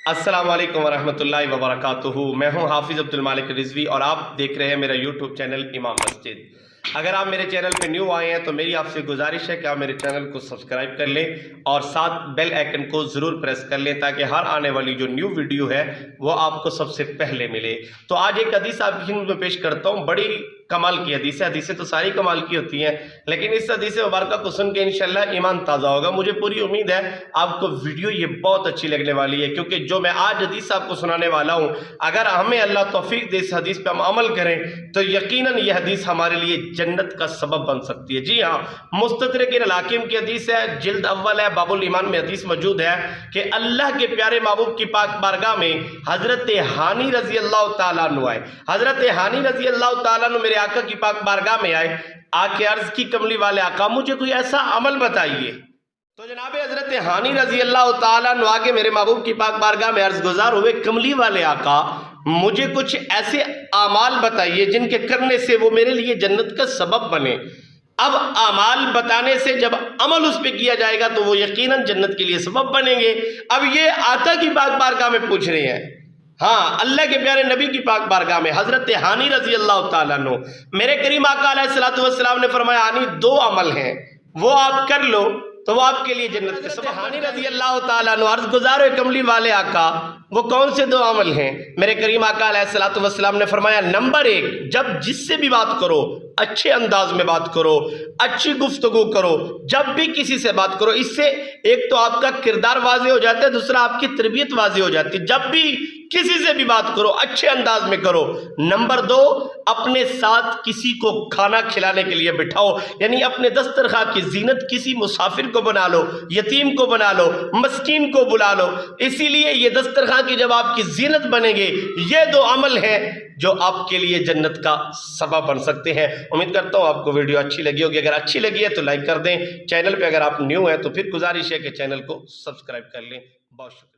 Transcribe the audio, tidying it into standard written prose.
السلام علیکم ورحمۃ اللہ وبرکاتہ۔ میں ہوں حافظ عبدالمالک رضوی اور آپ دیکھ رہے ہیں میرا یوٹیوب چینل امام مسجد۔ اگر آپ میرے چینل پہ نیو آئے ہیں تو میری آپ سے گزارش ہے کہ آپ میرے چینل کو سبسکرائب کر لیں اور ساتھ بیل آئیکن کو ضرور پریس کر لیں تاکہ ہر آنے والی جو نیو ویڈیو ہے وہ آپ کو سب سے پہلے ملے۔ تو آج ایک حدیث آپ کی خدمت میں پیش کرتا ہوں، بڑی کمال کی حدیث ہے۔ حدیثیں تو ساری کمال کی ہوتی ہیں، لیکن اس حدیث مبارکہ کو سن کے انشاءاللہ ایمان تازہ ہوگا۔ مجھے پوری امید ہے آپ کو ویڈیو یہ بہت اچھی لگنے والی ہے، کیونکہ جو میں آج حدیث آپ کو سنانے والا ہوں، اگر ہمیں اللہ توفیق دے اس حدیث پہ ہم عمل کریں تو یقیناً یہ حدیث ہمارے لیے جنت کا سبب بن سکتی ہے۔ جی ہاں، مستدرک الحاکم کی حدیث ہے، جلد اول ہے، باب الایمان میں حدیث موجود ہے کہ اللہ کے پیارے محبوب کی پاک بارگاہ میں حضرت ہانی رضی اللہ تعالیٰ عنہ آئے۔ حضرت ہانی رضی اللہ تعالیٰ عنہ میرے آقا کی پاک بارگاہ میں آئے، آ کے عرض کی کملی والے آقا مجھے کوئی ایسا عمل بتائیے۔ تو جناب حضرت ہانی رضی اللہ تعالیٰ عنہ آگے میرے محبوب کی پاک بارگاہ میں عرض گزار ہوئے، کملی والے آقا مجھے کچھ ایسے اعمال بتائیے جن کے کرنے سے وہ میرے لیے جنت کا سبب بنے۔ اب اعمال بتانے سے جب عمل اس پہ کیا جائے گا تو وہ یقیناً جنت کے لیے سبب بنیں گے۔ اب یہ آقا کی پاک بارگاہ میں پوچھ رہے ہیں، ہاں اللہ کے پیارے نبی کی پاک بارگاہ میں حضرت ہانی رضی اللہ تعالیٰ عنہ، میرے کریم آقا علیہ السلام نے فرمایا ہانی دو عمل ہیں، وہ آپ کر لو تو وہ آپ کے لیے جنت کے سبب۔ ہانی رضی اللہ تعالیٰ عنہ عرض گزار ہوئے، کملی والے آقا وہ کون سے دو عمل ہیں؟ میرے کریم آقا علیہ السلام نے فرمایا نمبر ایک، جب جس سے بھی بات کرو اچھے انداز میں بات کرو، اچھی گفتگو کرو، جب بھی کسی سے بات کرو، اس سے ایک تو آپ کا کردار واضح ہو جاتا ہے، دوسرا آپ کی تربیت واضح ہو جاتی ہے۔ جب بھی کسی سے بھی بات کرو اچھے انداز میں کرو۔ نمبر دو، اپنے ساتھ کسی کو کھانا کھلانے کے لیے بٹھاؤ، یعنی اپنے دسترخوان کی زینت کسی مسافر کو بنا لو، یتیم کو بنا لو، مسکین کو بلا لو۔ اسی لیے یہ دسترخوان کی جب آپ کی زینت بنے گے، یہ دو عمل ہیں جو آپ کے لیے جنت کا سبب بن سکتے ہیں۔ امید کرتا ہوں آپ کو ویڈیو اچھی لگی ہوگی، اگر اچھی لگی ہے تو لائک کر دیں، چینل پہ اگر آپ نیو ہیں تو پھر گزارش ہے کہ چینل کو سبسکرائب کر لیں۔ بہت شکریہ۔